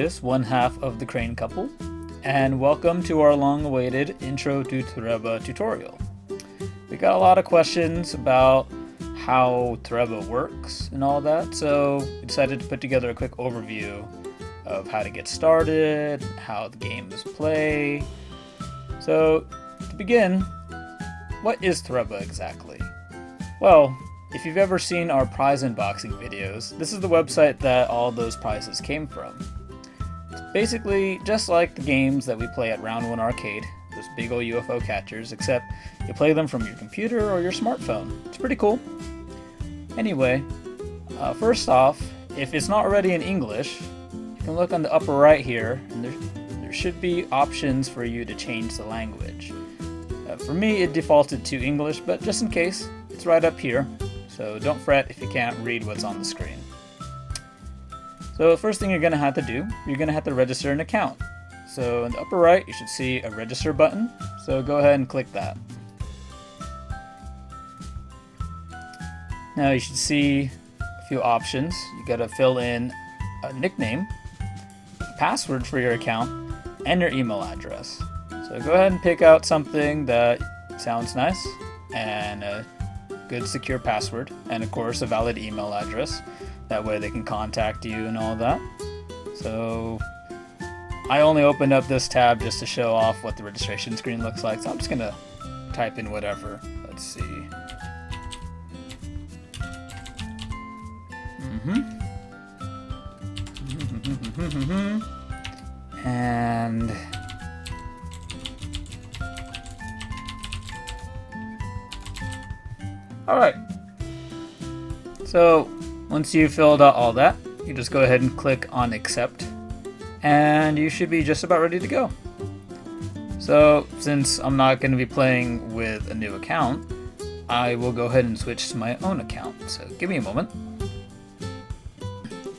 always, one half of the Crane couple, and welcome to our long-awaited Intro to Toreba tutorial. We got a lot of questions about how Toreba works and all that, so we decided to put together a quick overview of how to get started, how the games play. So, to begin, what is Toreba exactly? Well, if you've ever seen our prize unboxing videos, this is the website that all those prizes came from. It's basically just like the games that we play at Round 1 Arcade, those big old UFO catchers, except you play them from your computer or your smartphone. It's pretty cool. Anyway, first off, if it's not already in English, you can look on the upper right here, and there should be options for you to change the language. For me, it defaulted to English, but just in case, it's right up here. So don't fret if you can't read what's on the screen. So the first thing you're going to have to do, you're going to have to register an account. So in the upper right, you should see a register button. So go ahead and click that. Now you should see a few options. You got to fill in a nickname, a password for your account, and your email address. So go ahead and pick out something that sounds nice and a good secure password, and of course a valid email address. That way they can contact you and all that. So I only opened up this tab just to show off what the registration screen looks like, so I'm just gonna type in whatever. Let's see. And alright, so once you've filled out all that, you just go ahead and click on accept, and you should be just about ready to go. So since I'm not going to be playing with a new account, I will go ahead and switch to my own account, so give me a moment.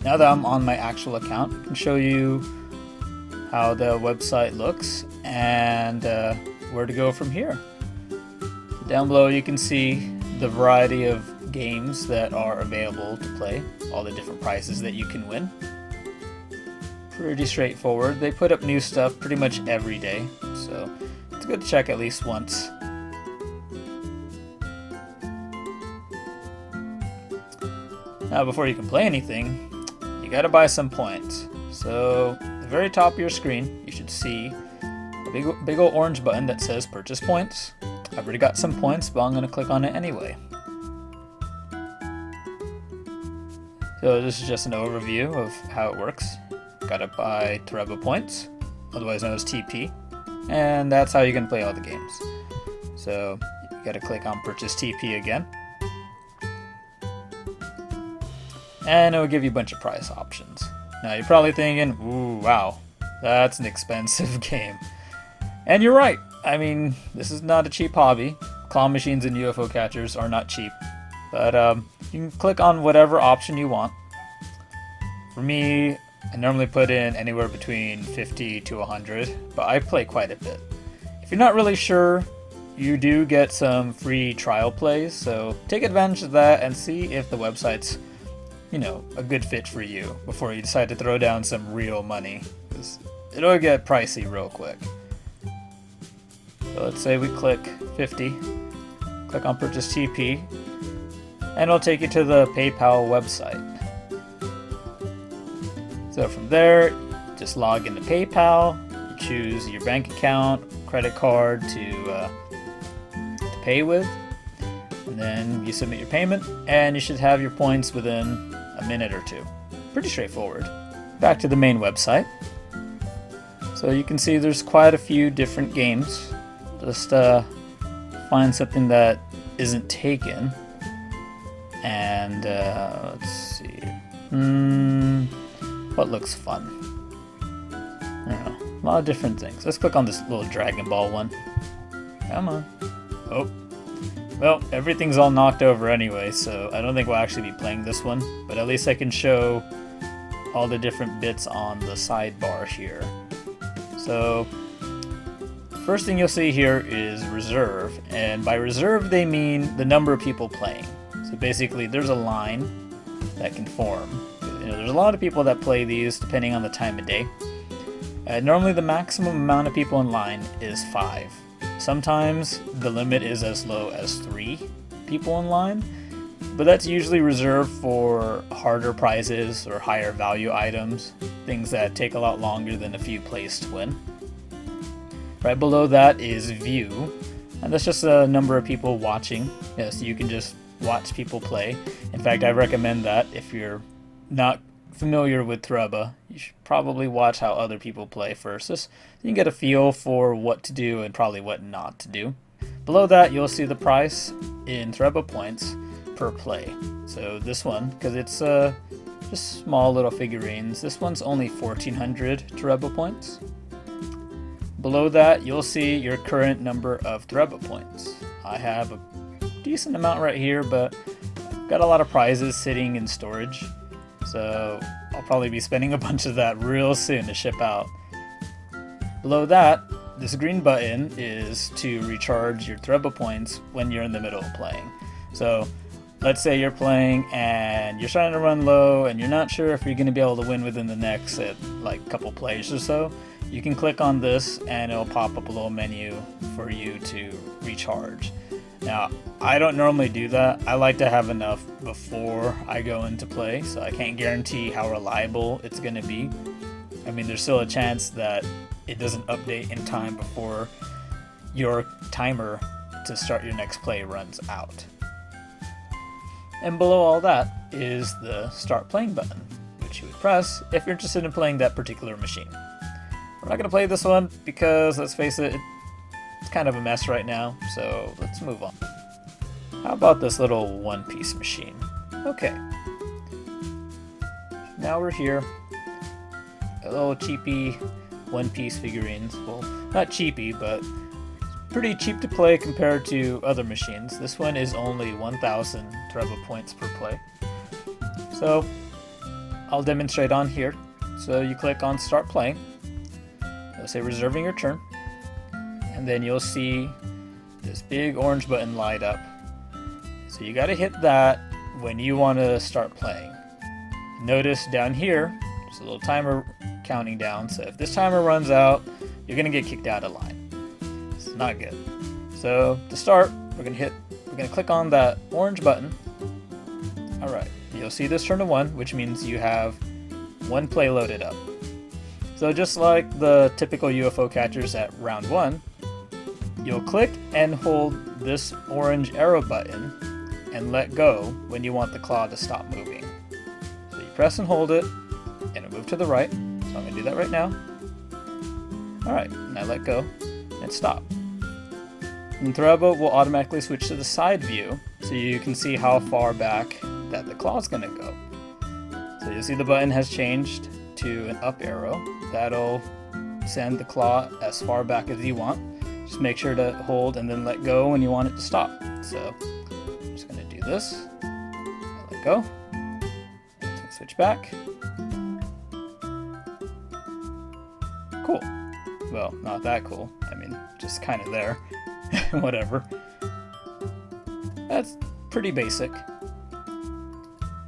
Now that I'm on my actual account, I can show you how the website looks and where to go from here. Down below you can see the variety of games that are available to play, all the different prizes that you can win. Pretty straightforward. They put up new stuff pretty much every day, so it's good to check at least once. Now before you can play anything, you gotta buy some points. So at the very top of your screen you should see a big old orange button that says purchase points. I've already got some points, but I'm going to click on it anyway. So this is just an overview of how it works. Gotta buy Toreba points, otherwise known as TP, and that's how you can play all the games. So you gotta click on purchase TP again, and it will give you a bunch of price options. Now you're probably thinking, ooh, wow, that's an expensive game. And you're right. I mean, this is not a cheap hobby. Claw machines and UFO catchers are not cheap. But you can click on whatever option you want. For me, I normally put in anywhere between 50 to 100, but I play quite a bit. If you're not really sure, you do get some free trial plays, so take advantage of that and see if the website's, a good fit for you before you decide to throw down some real money, because it'll get pricey real quick. So let's say we click 50, click on purchase TP, and it'll take you to the PayPal website. So from there, just log into PayPal, you choose your bank account, credit card to pay with, and then you submit your payment, and you should have your points within a minute or two. Pretty straightforward. Back to the main website. So you can see there's quite a few different games. Just find something that isn't taken, and let's see. What looks fun? I don't know. A lot of different things. Let's click on this little Dragon Ball one. Come on. Oh. Well, everything's all knocked over anyway, so I don't think we'll actually be playing this one, but at least I can show all the different bits on the sidebar here. So first thing you'll see here is reserve, and by reserve they mean the number of people playing. So basically there's a line that can form. there's a lot of people that play these depending on the time of day. Normally the maximum amount of people in line is 5. Sometimes the limit is as low as 3 people in line, but that's usually reserved for harder prizes or higher value items, things that take a lot longer than a few plays to win. Right below that is view, and that's just a number of people watching. So you can just watch people play. In fact, I recommend that if you're not familiar with Toreba, you should probably watch how other people play first. Just so you can get a feel for what to do and probably what not to do. Below that, you'll see the price in Toreba points per play. So this one, because it's just small little figurines, this one's only 1,400 Toreba points. Below that, you'll see your current number of Toreba points. I have a decent amount right here, but I've got a lot of prizes sitting in storage, so I'll probably be spending a bunch of that real soon to ship out. Below that, this green button is to recharge your Toreba points when you're in the middle of playing. So let's say you're playing and you're starting to run low and you're not sure if you're going to be able to win within the next couple plays or so. You can click on this and it'll pop up a little menu for you to recharge. Now, I don't normally do that. I like to have enough before I go into play, so I can't guarantee how reliable it's going to be. I mean, there's still a chance that it doesn't update in time before your timer to start your next play runs out. And below all that is the Start Playing button, which you would press if you're interested in playing that particular machine. We're not going to play this one because, let's face it, it's kind of a mess right now, so let's move on. How about this little one-piece machine? Okay. Now we're here. A little cheapy one-piece figurines. Well, not cheapy, but pretty cheap to play compared to other machines. This one is only 1,000 Toreba points per play. So I'll demonstrate on here. So you click on Start Playing. It'll say reserving your turn, and then you'll see this big orange button light up. So you got to hit that when you want to start playing. Notice down here there's a little timer counting down, so if this timer runs out, you're gonna get kicked out of line. It's not good. So to start, we're gonna click on that orange button. Alright, you'll see this turn to 1, which means you have 1 play loaded up. So just like the typical UFO catchers at round 1, you'll click and hold this orange arrow button and let go when you want the claw to stop moving. So you press and hold it, and it'll move to the right. So I'm going to do that right now. Alright, now let go and stop. And Toreba will automatically switch to the side view so you can see how far back that the claw is going to go. So you'll see the button has changed to an up arrow. That'll send the claw as far back as you want. Just make sure to hold and then let go when you want it to stop. So I'm just going to do this. I'll let go. Switch back. Cool. Well, not that cool. I mean, just kind of there. Whatever. That's pretty basic.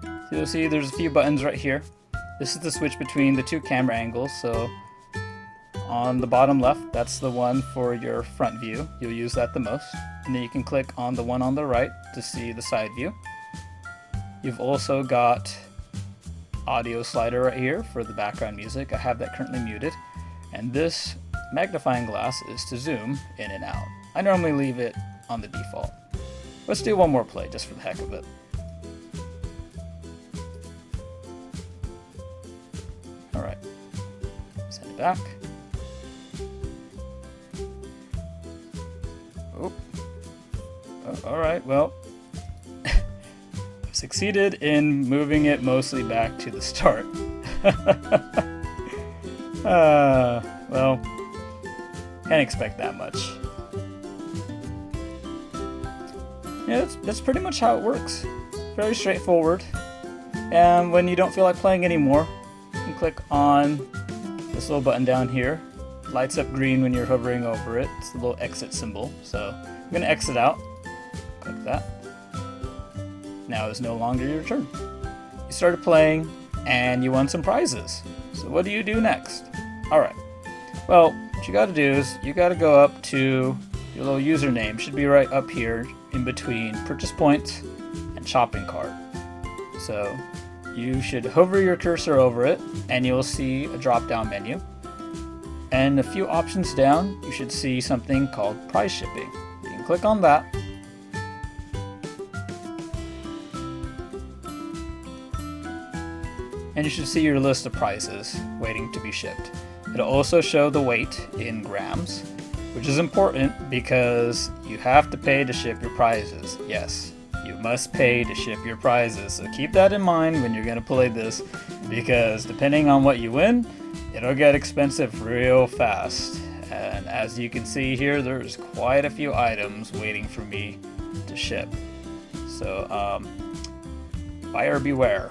So you'll see there's a few buttons right here. This is the switch between the 2 camera angles. So on the bottom left, that's the one for your front view. You'll use that the most. And then you can click on the one on the right to see the side view. You've also got audio slider right here for the background music. I have that currently muted. And this magnifying glass is to zoom in and out. I normally leave it on the default. Let's do one more play just for the heck of it. Alright, send it back. Oh, alright, well, I've succeeded in moving it mostly back to the start. Well, can't expect that much. Yeah, that's pretty much how it works. Very straightforward. And when you don't feel like playing anymore, you can click on this little button down here. It lights up green when you're hovering over it. It's the little exit symbol. So I'm going to exit out. Click that. Now is no longer your turn. You started playing, and you won some prizes. So what do you do next? Alright, well, what you gotta do is you gotta go up to your little username. Should be right up here in between purchase points and shopping cart. So you should hover your cursor over it and you'll see a drop down menu. And a few options down, you should see something called prize shipping. You can click on that. And you should see your list of prizes waiting to be shipped. It'll also show the weight in grams, which is important because you have to pay to ship your prizes. Yes, you must pay to ship your prizes. So keep that in mind when you're going to play this, because depending on what you win, it'll get expensive real fast. And as you can see here, there's quite a few items waiting for me to ship. So buyer beware.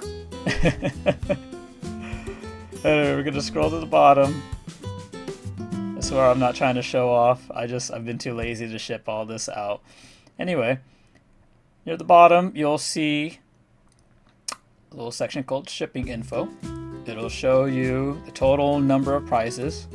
We're gonna scroll to the bottom. I swear I'm not trying to show off. I've been too lazy to ship all this out. Anyway, near the bottom you'll see a little section called shipping info. It'll show you the total number of prizes,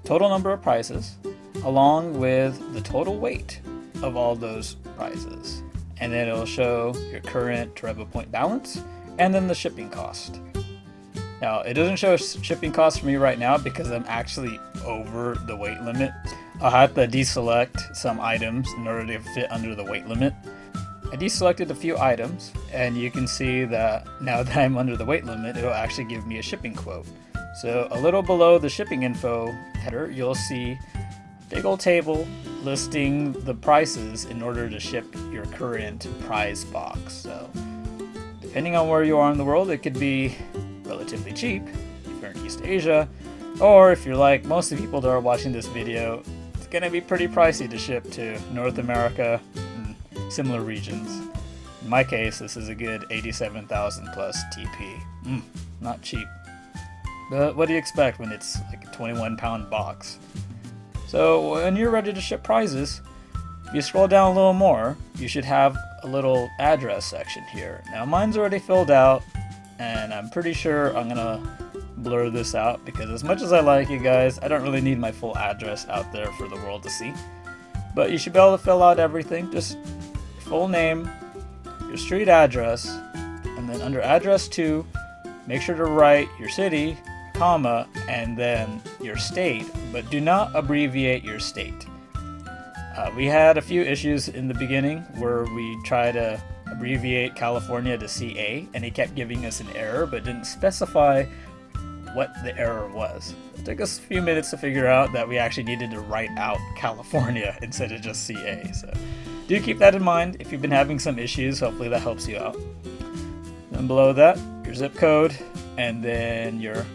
total number of prizes, along with the total weight of all those prizes. And then it'll show your current Toreba point balance and then the shipping cost. Now, it doesn't show shipping cost for me right now because I'm actually over the weight limit. I'll have to deselect some items in order to fit under the weight limit. I deselected a few items, and you can see that now that I'm under the weight limit, it'll actually give me a shipping quote. So a little below the shipping info header, you'll see a big old table listing the prices in order to ship your current prize box. So depending on where you are in the world, it could be relatively cheap if you're in East Asia, or if you're like most of the people that are watching this video, it's gonna be pretty pricey to ship to North America and similar regions. In my case, this is a good 87,000 plus TP. Not cheap. But what do you expect when it's like a 21-pound box? So when you're ready to ship prizes, if you scroll down a little more, you should have a little address section here. Now mine's already filled out, and I'm pretty sure I'm gonna blur this out because as much as I like you guys, I don't really need my full address out there for the world to see. But you should be able to fill out everything, just your full name, your street address, and then under address 2, make sure to write your city, comma, and then your state, but do not abbreviate your state. We had a few issues in the beginning where we tried to abbreviate California to CA, and it kept giving us an error but didn't specify what the error was. It took us a few minutes to figure out that we actually needed to write out California instead of just CA. So do keep that in mind if you've been having some issues. Hopefully that helps you out. Then below that, your zip code, and then your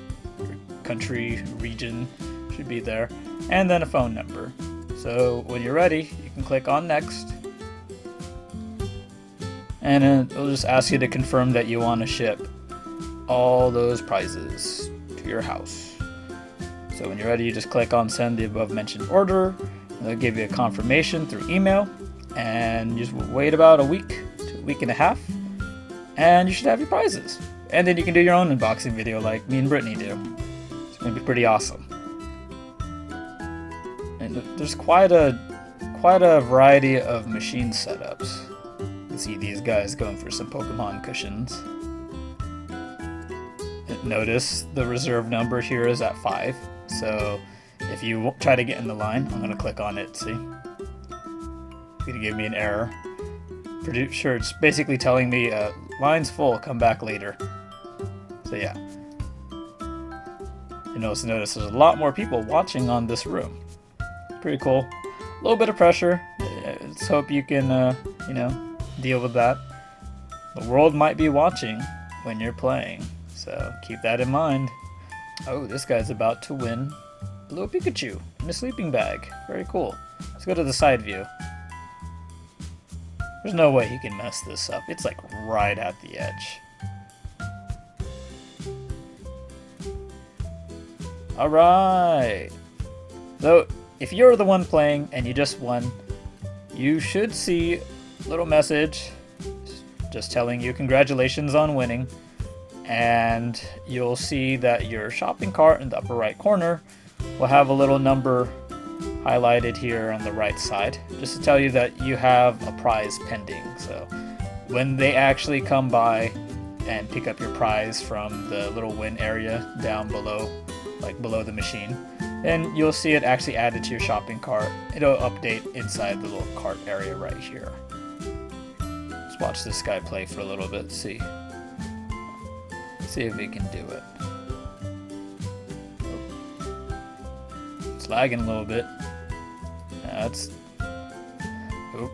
country, region should be there, and then a phone number. So when you're ready, you can click on next, and it'll just ask you to confirm that you want to ship all those prizes to your house. So when you're ready, you just click on send the above mentioned order, and they'll give you a confirmation through email, and you just wait about a week to a week and a half, and you should have your prizes. And then you can do your own unboxing video like me and Brittany do. It's going to be pretty awesome. And there's quite a variety of machine setups. You see these guys going for some Pokemon cushions. Notice the reserve number here is at 5. So if you try to get in the line, I'm going to click on it, see? It's going to give me an error. Pretty sure it's basically telling me line's full, come back later. So yeah. You also notice there's a lot more people watching on this room. Pretty cool. A little bit of pressure. Let's hope you can, deal with that. The world might be watching when you're playing, so keep that in mind. Oh, this guy's about to win a little Pikachu in a sleeping bag. Very cool. Let's go to the side view. There's no way he can mess this up. It's like right at the edge. Alright. So, if you're the one playing and you just won, you should see a little message just telling you congratulations on winning. And you'll see that your shopping cart in the upper right corner will have a little number highlighted here on the right side, just to tell you that you have a prize pending. So when they actually come by and pick up your prize from the little win area down below, like below the machine, then you'll see it actually added to your shopping cart. It'll update inside the little cart area right here. Let's watch this guy play for a little bit, see if he can do it. It's lagging a little bit. That's... Oop.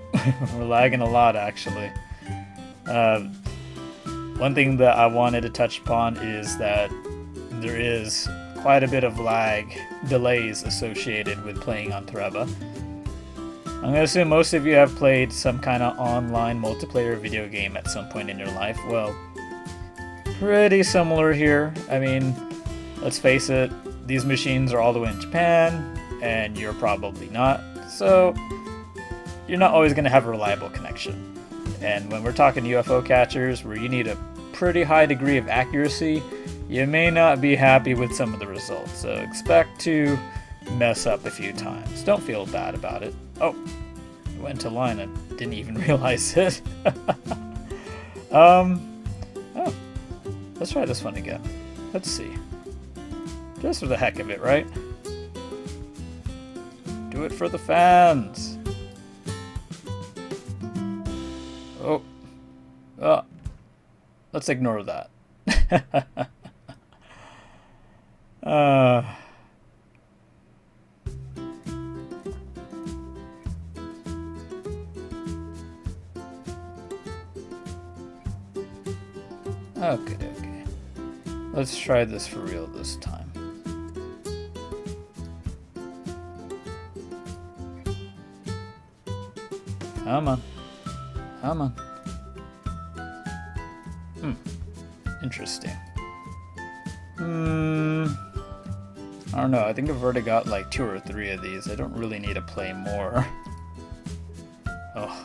We're lagging a lot, actually. One thing that I wanted to touch upon is that there is quite a bit of lag delays associated with playing on Toreba. I'm going to assume most of you have played some kind of online multiplayer video game at some point in your life. Well, pretty similar here. I mean, let's face it, these machines are all the way in Japan, and you're probably not. So, you're not always going to have a reliable connection. And when we're talking UFO catchers, where you need a pretty high degree of accuracy, you may not be happy with some of the results. So expect to mess up a few times. Don't feel bad about it. Oh, it went to line and didn't even realize it. Oh, let's try this one again. Let's see. Just for the heck of it, right? Do it for the fans. Oh. Let's ignore that. Okay. Let's try this for real this time. Come on. Interesting. I don't know. I think I've already got like 2 or 3 of these. I don't really need to play more. Oh,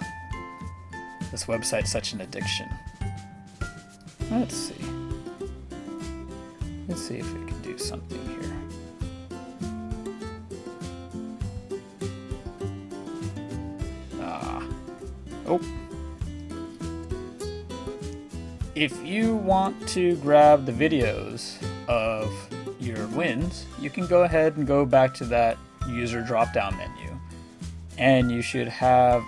this website's such an addiction. Let's see if we can do something here. Oh. If you want to grab the videos of your wins, you can go ahead and go back to that user drop-down menu, and you should have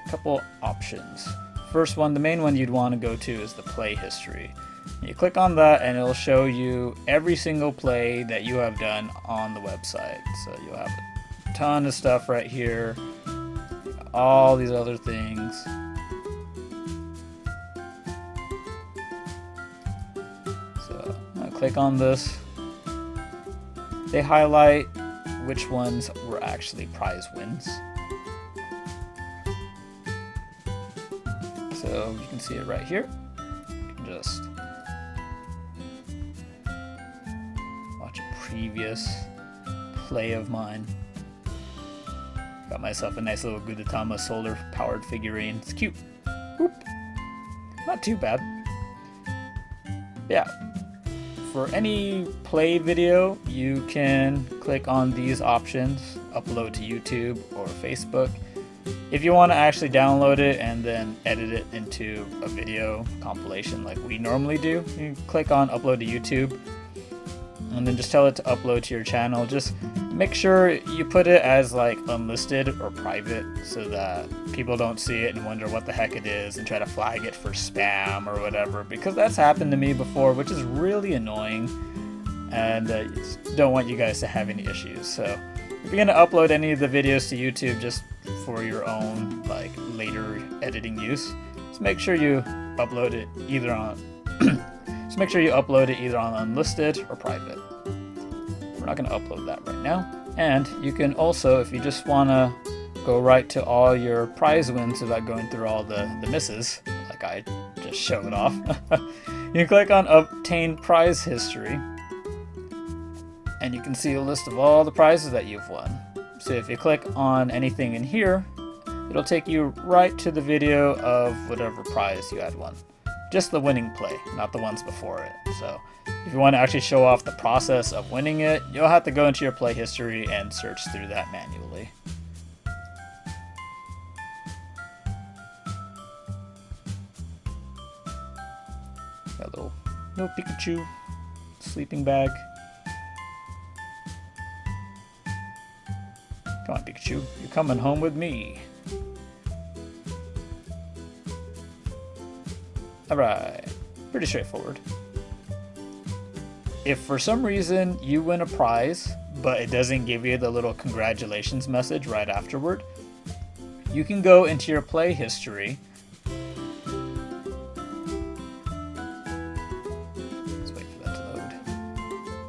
a couple options. First one, the main one you'd want to go to, is the play history. You click on that and it'll show you every single play that you have done on the website. So you'll have a ton of stuff right here, all these other things. So I'll click on this. They highlight which ones were actually prize wins. So you can see it right here. You can just watch a previous play of mine. Got myself a nice little Gudetama solar powered figurine. It's cute. Boop. Not too bad. Yeah. For any play video, you can click on these options, upload to YouTube or Facebook. If you want to actually download it and then edit it into a video compilation like we normally do, you click on upload to YouTube and then just tell it to upload to your channel. Just make sure you put it as like unlisted or private so that people don't see it and wonder what the heck it is and try to flag it for spam or whatever, because that's happened to me before, which is really annoying, and don't want you guys to have any issues. So if you're going to upload any of the videos to YouTube just for your own like later editing use, just make sure you upload it either on unlisted or private. We're not going to upload that right now. And you can also, if you just want to go right to all your prize wins without going through all the misses, like I just showed off, you click on obtain prize history, and you can see a list of all the prizes that you've won. So if you click on anything in here, it'll take you right to the video of whatever prize you had won. Just the winning play, not the ones before it. So if you want to actually show off the process of winning it, you'll have to go into your play history and search through that manually. Got a little Pikachu sleeping bag. Come on, Pikachu, you're coming home with me. Alright, pretty straightforward. If for some reason you win a prize, but it doesn't give you the little congratulations message right afterward, you can go into your play history. Let's wait for that to load.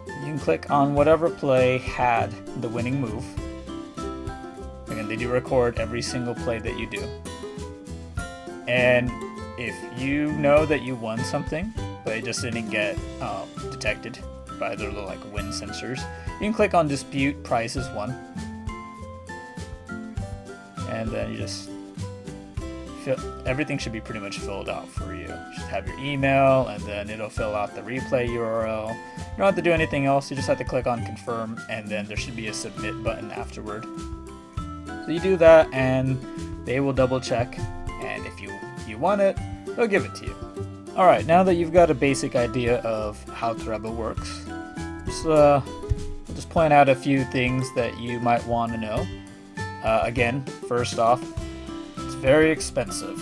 You can click on whatever play had the winning move. Again, they do record every single play that you do. And if you know that you won something, but it just didn't get detected by their little like win sensors, you can click on dispute prizes won, and then you just everything should be pretty much filled out for you. You should have your email, and then it'll fill out the replay URL. You don't have to do anything else. You just have to click on confirm, and then there should be a submit button afterward. So you do that, and they will double check, and if you want it, they'll give it to you. Alright, now that you've got a basic idea of how Toreba works, we'll just point out a few things that you might want to know. Again, first off, it's very expensive.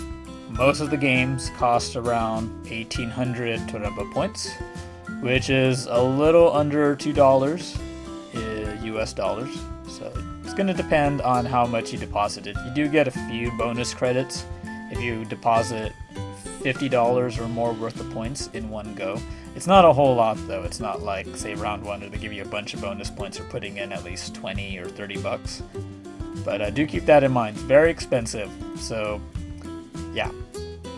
Most of the games cost around 1,800 Toreba points, which is a little under $2 US dollars. So it's going to depend on how much you deposited. You do get a few bonus credits if you deposit $50 or more worth of points in one go. It's not a whole lot though. It's not like, say, round one where they give you a bunch of bonus points for putting in at least 20 or 30 bucks. But do keep that in mind. It's very expensive. So yeah,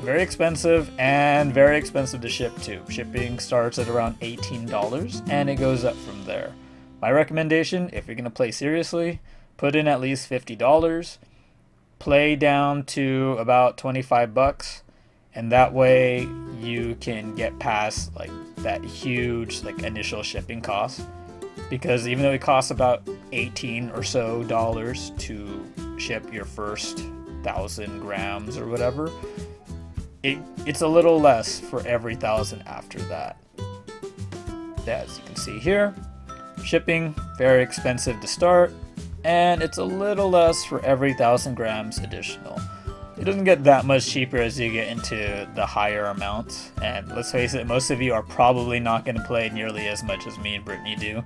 very expensive, and very expensive to ship too. Shipping starts at around $18 and it goes up from there. My recommendation, if you're going to play seriously, put in at least $50. Play down to about 25 bucks, and that way you can get past like that huge like initial shipping cost, because even though it costs about $18 or so to ship your first 1,000 grams or whatever, it's a little less for every 1,000 after that. As you can see here, shipping very expensive to start, and it's a little less for every 1,000 grams additional. It doesn't get that much cheaper as you get into the higher amounts, and let's face it, most of you are probably not going to play nearly as much as me and Brittany do,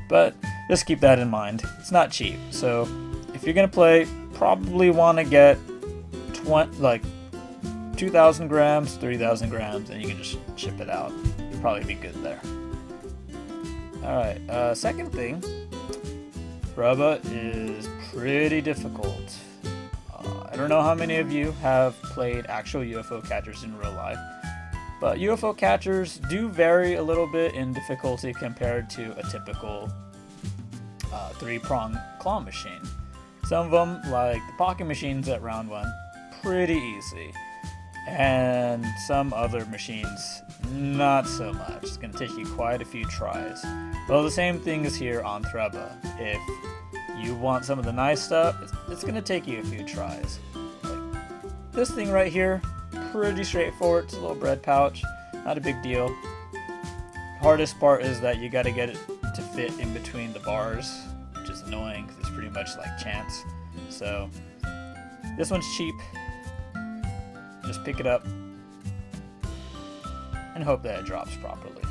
but just keep that in mind. It's not cheap, so if you're going to play, probably want to get 2,000 grams, 3,000 grams, and you can just ship it out. You'll probably be good there. Alright, second thing, Toreba is pretty difficult. I don't know how many of you have played actual UFO catchers in real life, but UFO catchers do vary a little bit in difficulty compared to a typical 3-prong claw machine. Some of them, like the pocket machines at round 1, pretty easy, and some other machines not so much. It's going to take you quite a few tries. Well, the same thing is here on Toreba. If you want some of the nice stuff, it's going to take you a few tries. Like this thing right here, pretty straightforward. It's a little bread pouch, not a big deal. Hardest part is that you got to get it to fit in between the bars, which is annoying because it's pretty much like chance. So this one's cheap. Just pick it up and hope that it drops properly.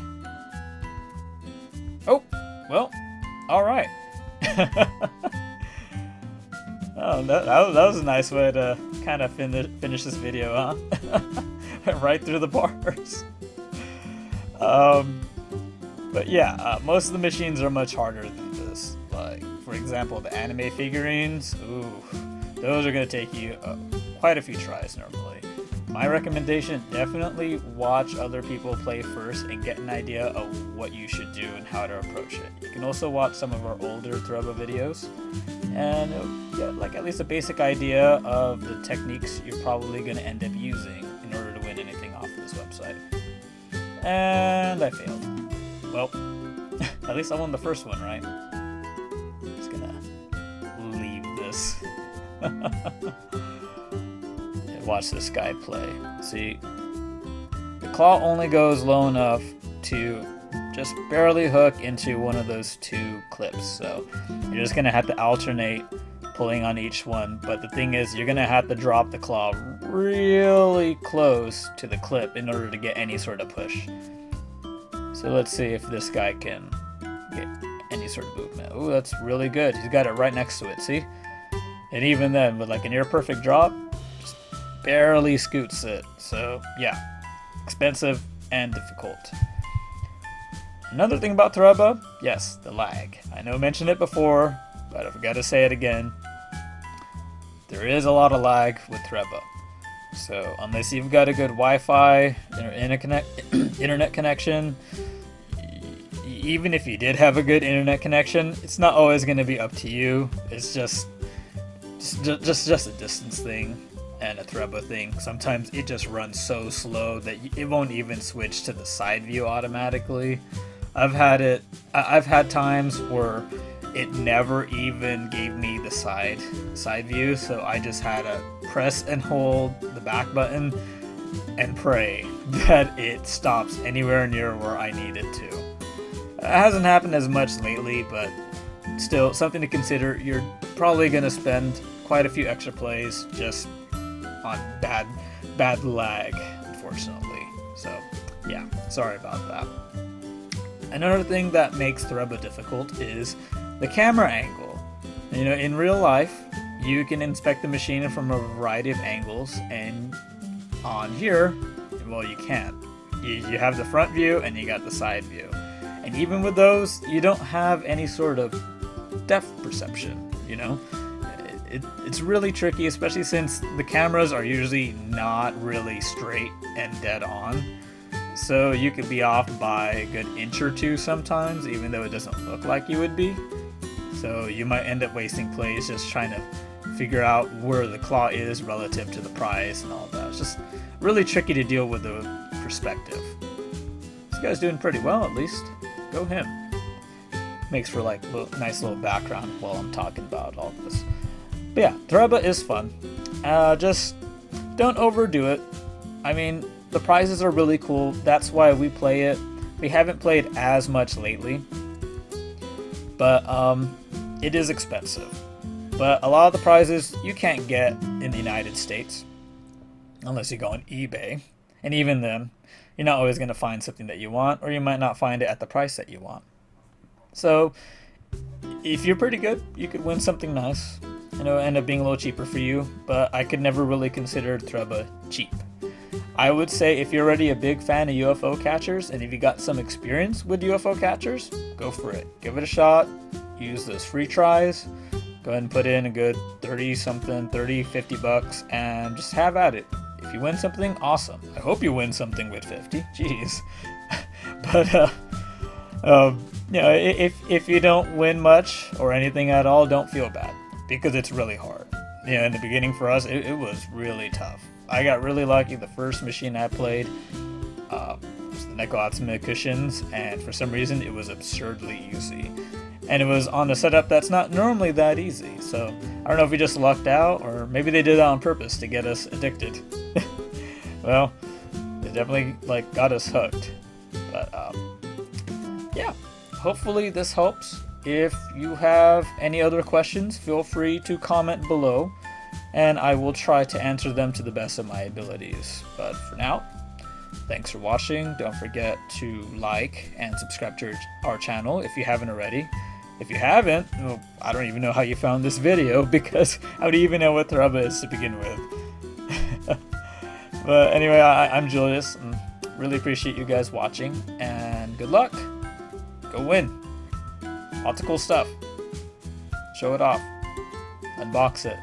Oh, well, all right. Oh, that was a nice way to kind of finish this video, huh? Right through the bars. But yeah, most of the machines are much harder than this. Like, for example, the anime figurines. Ooh, those are going to take you quite a few tries normally. my recommendation, definitely watch other people play first and get an idea of what you should do and how to approach it. You can also watch some of our older Toreba videos and it'll get like at least a basic idea of the techniques you're probably going to end up using in order to win anything off this website. And I failed. Well, at least I won the first one, right? Just gonna leave this. Watch this guy play. See, the claw only goes low enough to just barely hook into one of those two clips. So you're just gonna have to alternate pulling on each one. But the thing is, you're gonna have to drop the claw really close to the clip in order to get any sort of push. So let's see if this guy can get any sort of movement. Oh, that's really good. He's got it right next to it, see? And even then, with like a near perfect drop, just barely scoots it. So yeah, expensive and difficult. Another thing about Toreba, yes, the lag. I know I mentioned it before, but I've got to say it again. There is a lot of lag with Toreba. So unless you've got a good Wi-Fi or internet connection, even if you did have a good internet connection, it's not always going to be up to you. It's just a distance thing and a Toreba thing. Sometimes it just runs so slow that it won't even switch to the side view automatically. I've had times where it never even gave me the side view, so I just had to press and hold the back button and pray that it stops anywhere near where I need it to. It hasn't happened as much lately, but still something to consider. You're probably going to spend quite a few extra plays just on bad lag, unfortunately. So yeah, sorry about that. Another thing that makes Toreba difficult is the camera angle. You know, in real life, you can inspect the machine from a variety of angles, and on here, well, you can't. You have the front view and you got the side view. And even with those, you don't have any sort of depth perception, you know? It's really tricky, especially since the cameras are usually not really straight and dead on. So you could be off by a good inch or two sometimes, even though it doesn't look like you would be. So you might end up wasting plays just trying to figure out where the claw is relative to the prize and all that. It's just really tricky to deal with the perspective. This guy's doing pretty well, at least. Go him. Makes for like nice little background while I'm talking about all this. But yeah, Toreba is fun. Just don't overdo it. I mean, the prizes are really cool. That's why we play it. We haven't played as much lately, but it is expensive. But a lot of the prizes you can't get in the United States unless you go on eBay. And even then, you're not always going to find something that you want, or you might not find it at the price that you want. So if you're pretty good, you could win something nice. You know, end up being a little cheaper for you, but I could never really consider Toreba cheap. I would say if you're already a big fan of UFO catchers, and if you got some experience with UFO catchers, go for it. Give it a shot. Use those free tries. Go ahead and put in a good 30 something, 30, 50 bucks, and just have at it. If you win something, awesome. I hope you win something with 50. Jeez. But, you know, if you don't win much or anything at all, don't feel bad, because it's really hard. You know, in the beginning for us, it was really tough. I got really lucky. The first machine I played was the MacLeod cushions, and for some reason it was absurdly easy. And it was on a setup that's not normally that easy. So I don't know if we just lucked out, or maybe they did that on purpose to get us addicted. Well, they definitely like got us hooked. But yeah, hopefully this helps. If you have any other questions, feel free to comment below, and I will try to answer them to the best of my abilities. But for now, thanks for watching. Don't forget to like and subscribe to our channel if you haven't already. If you haven't, well, I don't even know how you found this video, because how do you even know what Toreba is to begin with? But anyway, I'm Julius, and really appreciate you guys watching, and good luck. Go win. Lots of cool stuff. Show it off. Unbox it.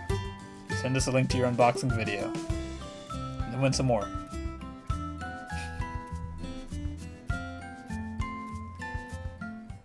Send us a link to your unboxing video. And can win some more.